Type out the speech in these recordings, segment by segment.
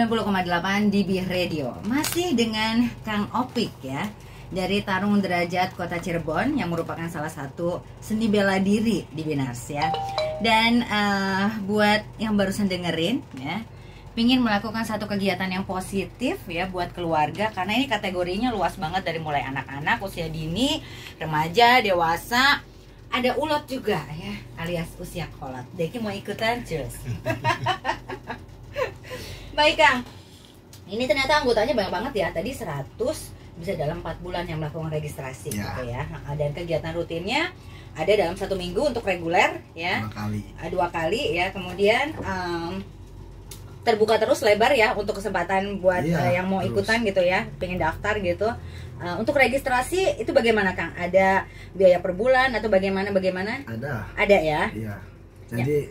90,8 DB Radio. Masih dengan Kang Opik ya, dari Tarung Derajat Kota Cirebon, yang merupakan salah satu seni bela diri di Binars ya. Dan buat yang barusan dengerin ya, pingin melakukan satu kegiatan yang positif ya buat keluarga, karena ini kategorinya luas banget, dari mulai anak-anak, usia dini, remaja, dewasa, ada ulat juga ya, alias usia kolot. Deki mau ikutan cus. Baik Kang, ini ternyata anggotanya banyak banget ya. Tadi 100, bisa dalam 4 bulan yang melakukan registrasi ya. Gitu ya. Dan kegiatan rutinnya ada dalam 1 minggu untuk reguler ya, 2 kali ya. Kemudian terbuka terus lebar ya untuk kesempatan buat yang mau ikutan gitu ya, pengen daftar gitu. Untuk registrasi itu bagaimana Kang? Ada biaya per bulan atau bagaimana? Ada ya. Iya. Jadi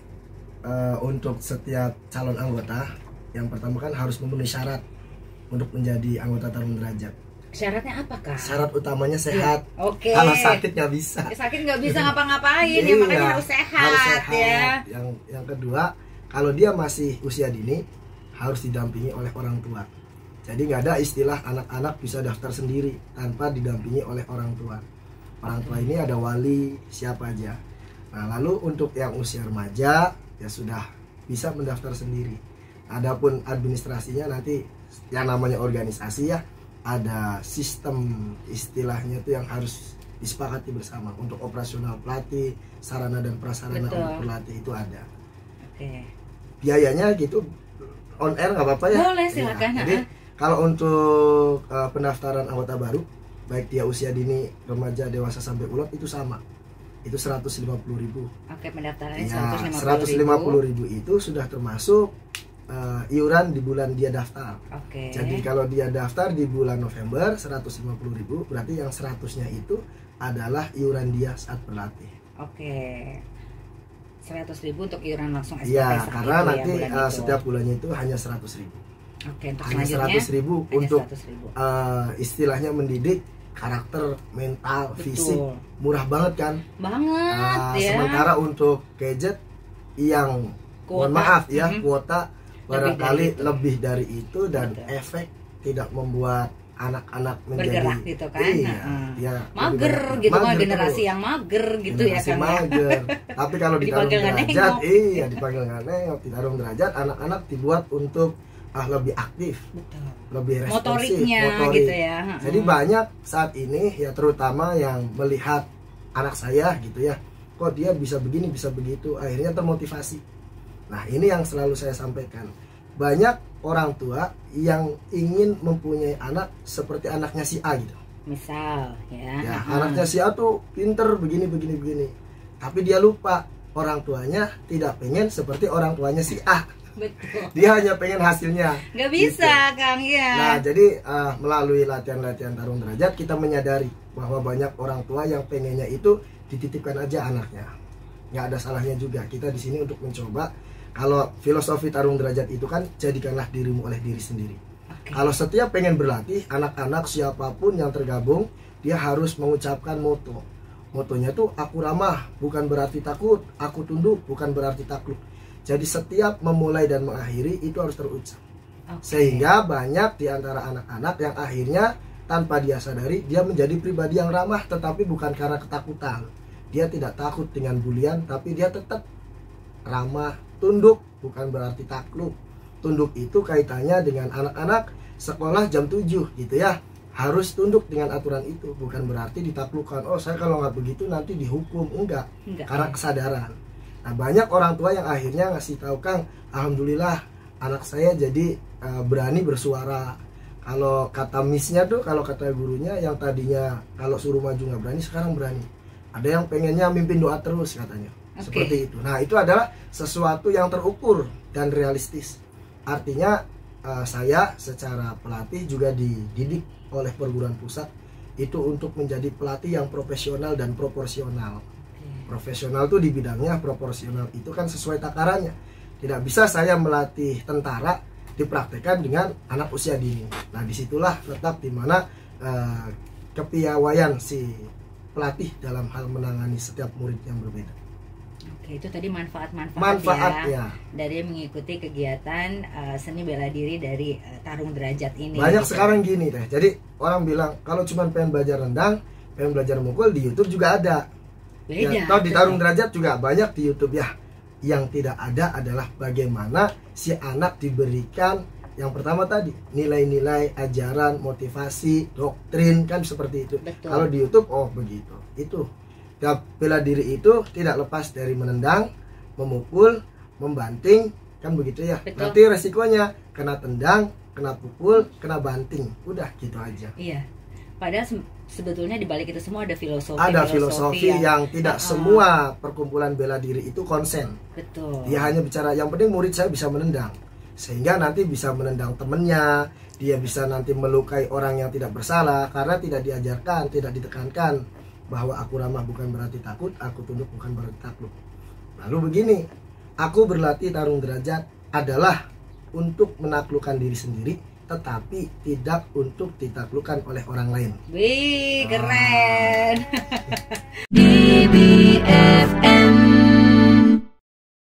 untuk setiap calon anggota, yang pertama kan harus memenuhi syarat untuk menjadi anggota Tarung Derajat. Syaratnya apa Kang? Syarat utamanya sehat. Oke. Kalau sakit nggak bisa. Sakit nggak bisa ngapa-ngapain ya, makanya harus sehat ya. Yang kedua, kalau dia masih usia dini, harus didampingi oleh orang tua. Jadi nggak ada istilah anak-anak bisa daftar sendiri tanpa didampingi oleh orang tua. Orang tua ini ada wali siapa aja. Nah, lalu untuk yang usia remaja ya sudah bisa mendaftar sendiri. Adapun administrasinya nanti yang namanya organisasi ya, ada sistem istilahnya itu yang harus disepakati bersama. Untuk operasional pelatih, sarana dan prasarana untuk pelatih itu ada. Oke. Biayanya gitu on air nggak apa-apa ya? Boleh, silakan. Ya, jadi kalau untuk pendaftaran anggota baru, baik dia usia dini, remaja, dewasa sampai ulat itu sama. Itu 150.000. Oke, pendaftarannya ya, 150.000 itu sudah termasuk iuran di bulan dia daftar. Oke. Jadi kalau dia daftar di bulan November 150.000, berarti yang 100-nya itu adalah iuran dia saat berlatih. Oke. 100.000 untuk iuran langsung SPP. Iya, karena nanti setiap bulannya itu hanya 100.000. Oke, untuk hanya 100.000 untuk 100.000. Istilahnya mendidik karakter, mental, fisik. Murah banget kan? Banget ya. Sementara untuk gadget yang mohon maaf ya, kuota barangkali lebih dari itu, dan efek tidak membuat anak-anak menjadi bergerak gitu kan. Ya, mager gitu kan, generasi yang mager gitu ya kan. Mager. Tapi kalau di Tarung Derajat, dipanggil nggak nengok. Di Tarung Derajat anak-anak dibuat untuk lebih aktif, lebih responsif, motorik gitu ya. Jadi banyak saat ini ya, terutama yang melihat anak saya gitu ya, kok dia bisa begini, bisa begitu, akhirnya termotivasi. Nah, ini yang selalu saya sampaikan. Banyak orang tua yang ingin mempunyai anak seperti anaknya si A gitu. Misal ya. Anaknya si A tuh pinter begini. Tapi dia lupa orang tuanya tidak pengen seperti orang tuanya si A. Betul. Dia hanya pengen hasilnya. Nggak bisa gitu. Kang ya. Nah, jadi melalui latihan-latihan Tarung Derajat kita menyadari bahwa banyak orang tua yang pengennya itu dititipkan aja anaknya. Nggak ada salahnya juga. Kita di sini untuk mencoba. Kalau filosofi Tarung Derajat itu kan, jadikanlah dirimu oleh diri sendiri. Kalau setiap pengen berlatih, anak-anak siapapun yang tergabung, dia harus mengucapkan moto. Motonya tuh aku ramah, bukan berarti takut. Aku tunduk, bukan berarti takluk. Jadi setiap memulai dan mengakhiri itu harus terucap. Sehingga banyak di antara anak-anak yang akhirnya tanpa dia sadari, dia menjadi pribadi yang ramah, tetapi bukan karena ketakutan. Dia tidak takut dengan bulian, tapi dia tetap ramah. Tunduk bukan berarti takluk. Tunduk itu kaitannya dengan anak-anak sekolah jam 7 gitu ya. Harus tunduk dengan aturan itu, bukan berarti ditaklukkan. Oh, saya kalau nggak begitu nanti dihukum. Enggak. Karena kesadaran. Nah, banyak orang tua yang akhirnya ngasih tahu, Kang, alhamdulillah anak saya jadi berani bersuara. Kalau kata missnya tuh, kalau kata gurunya, yang tadinya kalau suruh maju nggak berani, sekarang berani. Ada yang pengennya mimpin doa terus katanya. Seperti itu. Nah, itu adalah sesuatu yang terukur dan realistis. Artinya saya secara pelatih juga dididik oleh perguruan pusat itu untuk menjadi pelatih yang profesional dan proporsional. Profesional itu di bidangnya, proporsional itu kan sesuai takarannya. Tidak bisa saya melatih tentara dipraktekkan dengan anak usia dini. Nah, disitulah letak dimana kepiawaian si pelatih dalam hal menangani setiap murid yang berbeda. Oke, itu tadi manfaat ya dari mengikuti kegiatan seni bela diri dari Tarung Derajat ini. Banyak gitu. Sekarang gini teh, jadi orang bilang kalau cuma pengen belajar rendang, pengen belajar mukul, di YouTube juga ada. Beda. Ya, atau di Tarung Derajat juga banyak di YouTube ya. Yang tidak ada adalah bagaimana si anak diberikan yang pertama tadi nilai-nilai, ajaran, motivasi, doktrin, kan seperti itu. Betul. Kalau di YouTube oh begitu. Itu ya, bela diri itu tidak lepas dari menendang, memukul, membanting, kan begitu ya. Betul. Nanti resikonya kena tendang, kena pukul, kena banting, udah gitu aja. Iya. Padahal sebetulnya di balik itu semua ada filosofi. Ada filosofi yang tidak semua perkumpulan bela diri itu konsen. Betul. Dia hanya bicara yang penting murid saya bisa menendang, sehingga nanti bisa menendang temennya, dia bisa nanti melukai orang yang tidak bersalah karena tidak diajarkan, tidak ditekankan bahwa aku ramah bukan berarti takut, aku tunduk bukan berarti takluk. Lalu begini, aku berlatih tarung derajat adalah untuk menaklukkan diri sendiri, tetapi tidak untuk ditaklukkan oleh orang lain. Wih, keren.